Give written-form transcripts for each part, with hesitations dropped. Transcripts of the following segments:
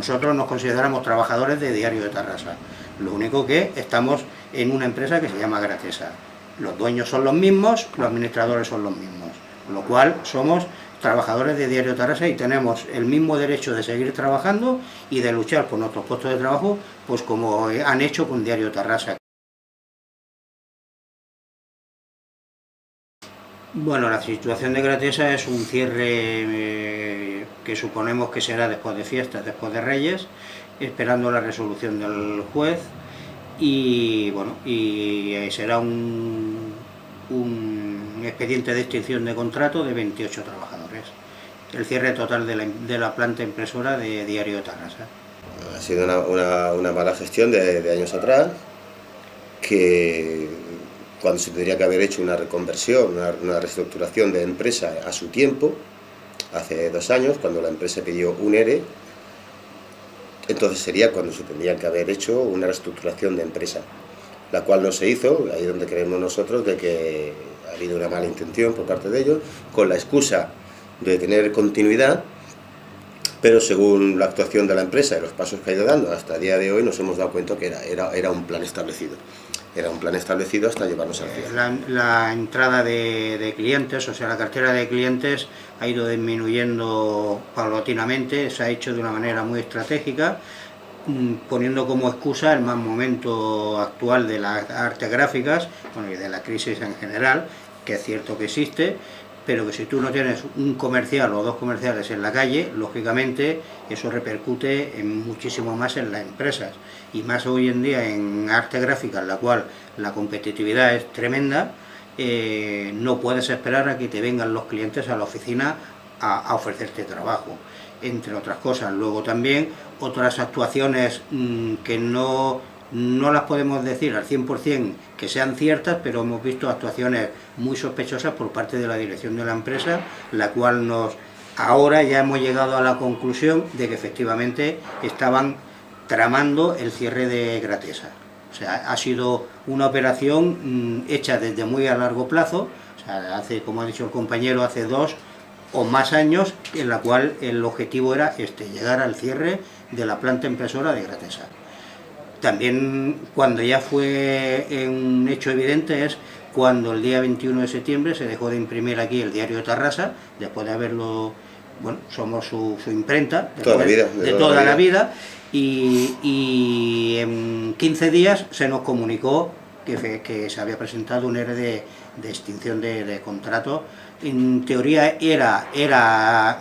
nosotros nos consideramos trabajadores de Diario de Tarrasa. Lo único que estamos en una empresa que se llama Gratesa. Los dueños son los mismos, los administradores son los mismos, con lo cual somos trabajadores de Diario de Tarrasa y tenemos el mismo derecho de seguir trabajando y de luchar por nuestros puestos de trabajo, pues como han hecho con Diario de Tarrasa. Bueno, la situación de Gratesa es un cierre que suponemos que será después de fiestas, después de Reyes, esperando la resolución del juez, y bueno, será un expediente de extinción de contrato de 28 trabajadores. El cierre total de la planta impresora de Diario de Tarrasa. Ha sido una mala gestión de años atrás, que cuando se tendría que haber hecho una reconversión, una reestructuración de empresa a su tiempo, hace 2 años, cuando la empresa pidió un ERE, entonces sería cuando se tendría que haber hecho una reestructuración de empresa, la cual no se hizo. Ahí es donde creemos nosotros de que ha habido una mala intención por parte de ellos, con la excusa de tener continuidad, pero según la actuación de la empresa y los pasos que ha ido dando hasta el día de hoy, nos hemos dado cuenta que era un plan establecido. Era un plan establecido hasta llevarnos al cierre. La entrada de clientes, o sea, la cartera de clientes ha ido disminuyendo paulatinamente, se ha hecho de una manera muy estratégica, poniendo como excusa el mal momento actual de las artes gráficas, bueno, y de la crisis en general, que es cierto que existe, pero que si tú no tienes un comercial o 2 comerciales en la calle, lógicamente eso repercute muchísimo más en las empresas, y más hoy en día en arte gráfica, en la cual la competitividad es tremenda. No puedes esperar a que te vengan los clientes a la oficina a ofrecerte trabajo, entre otras cosas. Luego también otras actuaciones que no las podemos decir al 100% que sean ciertas, pero hemos visto actuaciones muy sospechosas por parte de la dirección de la empresa, la cual ahora ya hemos llegado a la conclusión de que efectivamente estaban tramando el cierre de Gratesa. O sea, ha sido una operación hecha desde muy a largo plazo, o sea, como ha dicho el compañero, hace 2 o más años, en la cual el objetivo era llegar al cierre de la planta impresora de Gratesa. También, cuando ya fue un hecho evidente, es cuando el día 21 de septiembre se dejó de imprimir aquí el Diario de Tarrasa, después de haberlo, bueno, somos su imprenta de toda la vida, y en 15 días se nos comunicó que se había presentado un ERE de extinción de contrato. En teoría era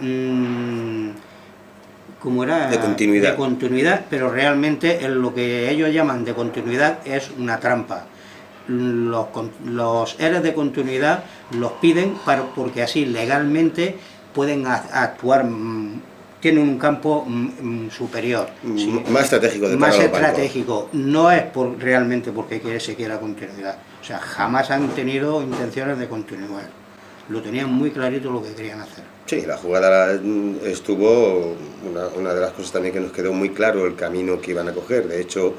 ¿cómo era? De continuidad, pero realmente lo que ellos llaman de continuidad es una trampa. Los EREs de continuidad los piden porque así legalmente pueden actuar, tienen un campo superior, ¿sí? Más estratégico. Más estratégico. No es realmente porque se quiera continuidad. O sea, jamás han tenido intenciones de continuidad. Lo tenían muy clarito lo que querían hacer. Sí, la jugada estuvo, una de las cosas también que nos quedó muy claro el camino que iban a coger. De hecho,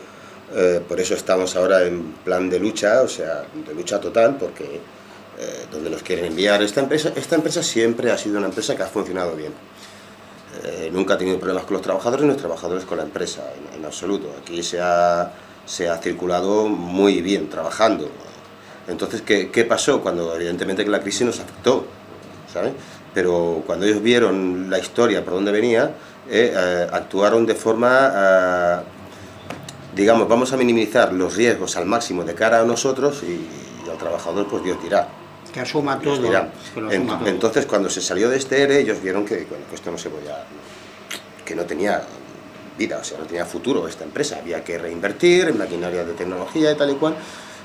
por eso estamos ahora en plan de lucha, o sea, de lucha total, porque donde nos quieren enviar esta empresa siempre ha sido una empresa que ha funcionado bien. Nunca ha tenido problemas con los trabajadores, ni los trabajadores con la empresa, en absoluto. Aquí se ha circulado muy bien, trabajando. Entonces, ¿qué pasó? Cuando evidentemente que la crisis nos afectó, ¿sabes? Pero cuando ellos vieron la historia por dónde venía, actuaron de forma, digamos, vamos a minimizar los riesgos al máximo de cara a nosotros, y al trabajador pues Dios dirá. Que asuma todo. Entonces, cuando se salió de este ERE, ellos vieron que esto no se podía, que no tenía vida, o sea, no tenía futuro esta empresa. Había que reinvertir en maquinaria de tecnología y tal y cual.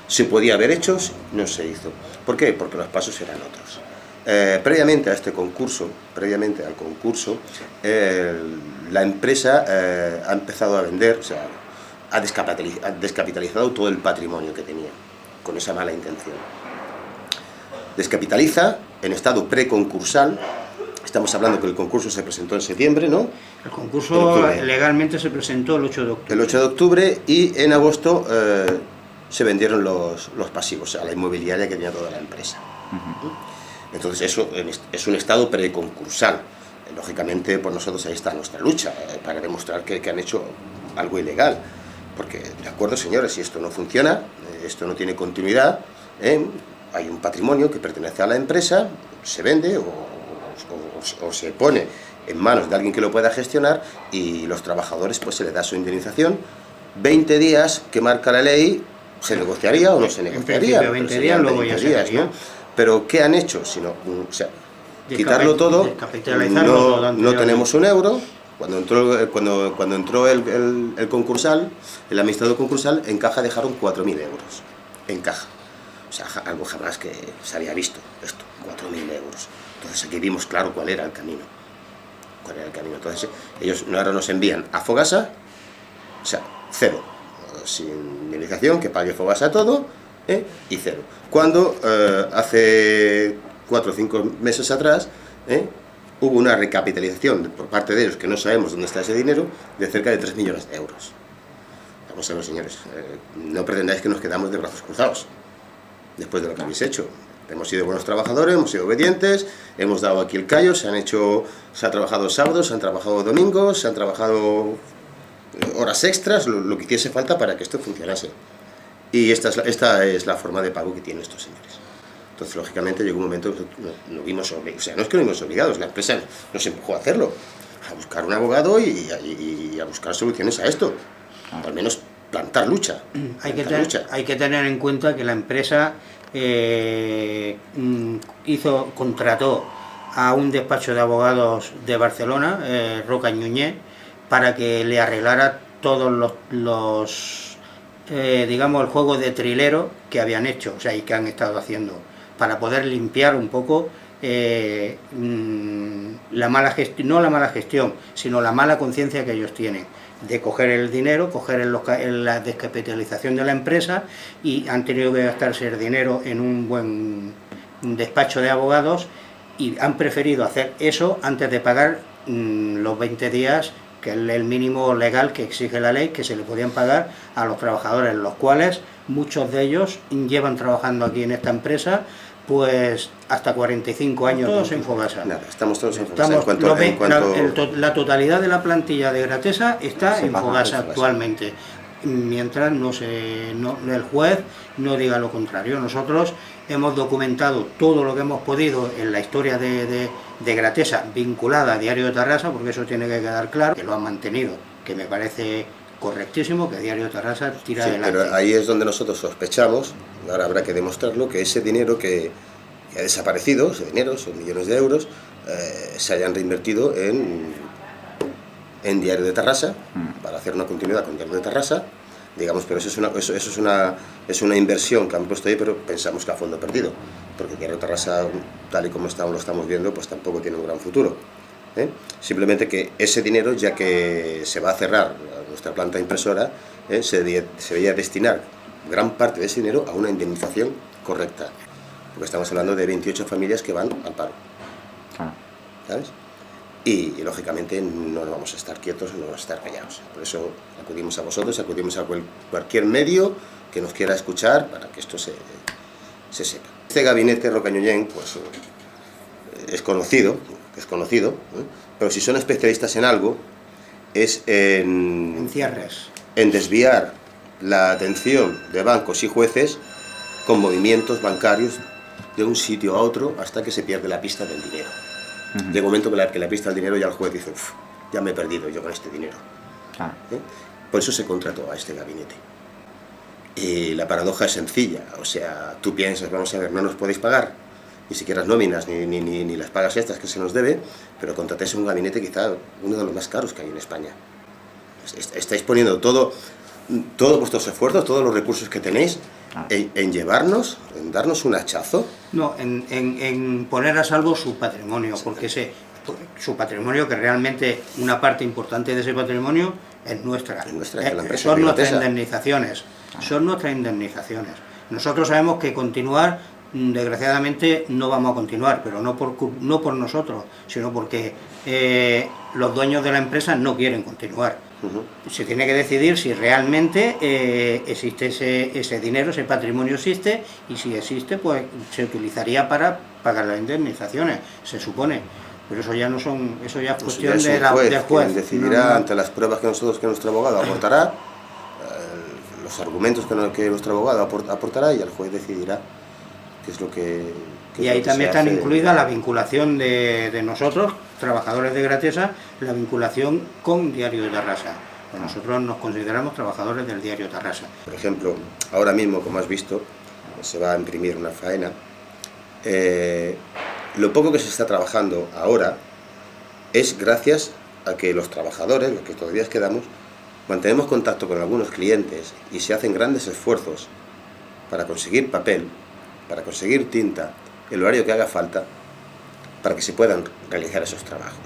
Se podía haber hecho, no se hizo. ¿Por qué? Porque los pasos eran otros. Previamente a este concurso, la empresa ha empezado a vender, o sea, ha descapitalizado todo el patrimonio que tenía, con esa mala intención. Descapitaliza en estado preconcursal. Estamos hablando que el concurso se presentó en septiembre, ¿no? El concurso legalmente se presentó el 8 de octubre. El 8 de octubre, y en agosto se vendieron los pasivos a la inmobiliaria que tenía toda la empresa. Entonces eso es un estado preconcursal. lógicamente, pues nosotros ahí está nuestra lucha, para demostrar que han hecho algo ilegal. Porque, de acuerdo, señores, si esto no funciona, esto no tiene continuidad, hay un patrimonio que pertenece a la empresa, se vende o se pone en manos de alguien que lo pueda gestionar, y los trabajadores pues se les da su indemnización. 20 días que marca la ley, ¿se negociaría o no se negociaría? En 20 días, luego ya se ¿no? Pero ¿qué han hecho? Sino, o sea, quitarlo todo, no tenemos un euro. Cuando entró el concursal, el administrador concursal, en caja dejaron 4.000 euros, en caja. O sea, algo jamás que se había visto esto, 4.000 euros. Entonces aquí vimos claro cuál era el camino. Entonces ellos ahora nos envían a Fogasa, o sea, cero, sin indemnización, que pague Fogasa todo, y cero. Cuando hace 4 o 5 meses atrás, hubo una recapitalización por parte de ellos, que no sabemos dónde está ese dinero, de cerca de 3 millones de euros. Vamos a ver, señores, no pretendáis que nos quedamos de brazos cruzados después de lo que habéis hecho. Hemos sido buenos trabajadores, hemos sido obedientes, hemos dado aquí el callo, se ha trabajado sábados, se han trabajado domingos, se han trabajado horas extras, lo que hiciese falta para que esto funcionase. Y esta es la forma de pago que tienen estos señores. Entonces, lógicamente, llegó un momento que no vimos obligados, o sea, no es que no vimos obligados, la empresa nos empujó a hacerlo, a buscar un abogado y a buscar soluciones a esto, o al menos plantar lucha. Hay que tener en cuenta que la empresa contrató a un despacho de abogados de Barcelona, Roca y Ñuñé, para que le arreglara todos digamos, el juego de trilero que habían hecho, o sea, y que han estado haciendo, para poder limpiar un poco la mala gestión, no la mala gestión, sino la mala conciencia que ellos tienen de coger el dinero, coger la descapitalización de la empresa, y han tenido que gastarse el dinero en un buen despacho de abogados, y han preferido hacer eso antes de pagar los 20 días, que es el mínimo legal que exige la ley, que se le podían pagar a los trabajadores, los cuales muchos de ellos llevan trabajando aquí en esta empresa pues hasta 45 años. Todos en Fogasa. Nada, estamos todos en Fogasa. La totalidad de la plantilla de Gratesa está en Fogasa actualmente, mientras el juez no diga lo contrario. Nosotros hemos documentado todo lo que hemos podido en la historia de Gratesa vinculada a Diario de Tarrasa, porque eso tiene que quedar claro, que lo han mantenido, que me parece correctísimo, que Diario de Tarrasa tira adelante. Pero ahí es donde nosotros sospechamos, y ahora habrá que demostrarlo, que ese dinero que ha desaparecido, ese dinero, esos millones de euros, se hayan reinvertido en Diario de Tarrasa, para hacer una continuidad con Diario de Tarrasa, digamos, pero eso es una inversión que han puesto ahí, pero pensamos que a fondo perdido, porque Diario de Tarrasa, tal y como lo estamos viendo, pues tampoco tiene un gran futuro. Simplemente que ese dinero, ya que se va a cerrar nuestra planta impresora, se debería destinar gran parte de ese dinero a una indemnización correcta, porque estamos hablando de 28 familias que van al paro, ¿sabes? Y lógicamente no nos vamos a estar quietos, no vamos a estar callados. Por eso acudimos a vosotros, acudimos a cualquier medio que nos quiera escuchar para que esto se sepa. Este gabinete Roca y Ñuñé, pues es conocido, pero si son especialistas en algo, es en cierres, en desviar la atención de bancos y jueces con movimientos bancarios de un sitio a otro hasta que se pierde la pista del dinero. De momento que la pista del dinero, ya el juez dice, ya me he perdido yo con este dinero. Por eso se contrató a este gabinete. Y la paradoja es sencilla, o sea, tú piensas, vamos a ver, no nos podéis pagar ni siquiera nóminas ni las pagas estas que se nos debe, pero contratéis un gabinete quizá uno de los más caros que hay en España. Estáis poniendo todos vuestros esfuerzos, todos los recursos que tenéis en llevarnos, en darnos un hachazo. No, en poner a salvo su patrimonio, porque su patrimonio, que realmente una parte importante de ese patrimonio es nuestra. Son nuestras indemnizaciones. Son nuestras indemnizaciones. Nosotros sabemos que continuar, desgraciadamente, no vamos a continuar, pero no por nosotros, sino porque los dueños de la empresa no quieren continuar. Se tiene que decidir si realmente existe ese dinero, ese patrimonio existe, y si existe, pues se utilizaría para pagar las indemnizaciones, se supone. Pero eso ya no son, eso ya es Pues cuestión ya es del juez. quien decidirá No. ante las pruebas que nuestro abogado aportará, los argumentos que nuestro abogado aportará, y el juez decidirá qué es lo que... Y ahí también están incluidas la vinculación de nosotros, trabajadores de Gratesa, la vinculación con Diario de Tarrasa. Pues nosotros nos consideramos trabajadores del Diario Tarrasa. Por ejemplo, ahora mismo, como has visto, se va a imprimir una faena. Lo poco que se está trabajando ahora es gracias a que los trabajadores, los que todavía quedamos, mantenemos contacto con algunos clientes y se hacen grandes esfuerzos para conseguir papel, para conseguir tinta, el horario que haga falta, para que se puedan realizar esos trabajos.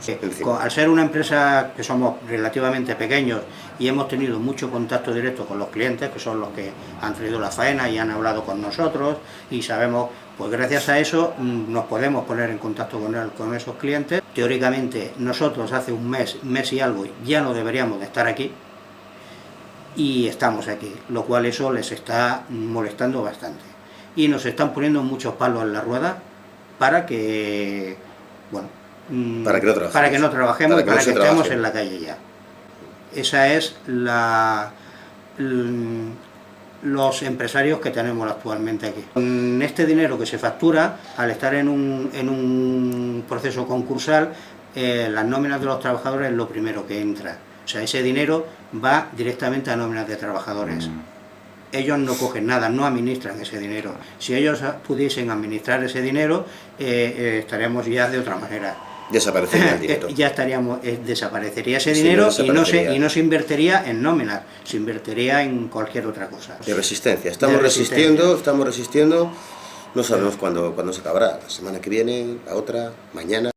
Al ser una empresa que somos relativamente pequeños y hemos tenido mucho contacto directo con los clientes, que son los que han traído la faena y han hablado con nosotros, y sabemos, pues gracias a eso nos podemos poner en contacto con esos clientes. Teóricamente nosotros hace un mes y algo ya no deberíamos de estar aquí, y estamos aquí, lo cual eso les está molestando bastante. Y nos están poniendo muchos palos en la rueda para que, bueno, para que no trabajemos y para que estemos en la calle ya. Esa es los empresarios que tenemos actualmente aquí. Con este dinero que se factura, al estar en un proceso concursal, las nóminas de los trabajadores es lo primero que entra. O sea, ese dinero va directamente a nóminas de trabajadores. Ellos no cogen nada, no administran ese dinero. Si ellos pudiesen administrar ese dinero, estaríamos ya de otra manera. Desaparecería el dinero. Ya estaríamos, desaparecería ese dinero y no se invertiría en nóminas, se invertiría en cualquier otra cosa. De resistencia. Estamos resistiendo, no sabemos cuándo se acabará. La semana que viene, la otra, mañana.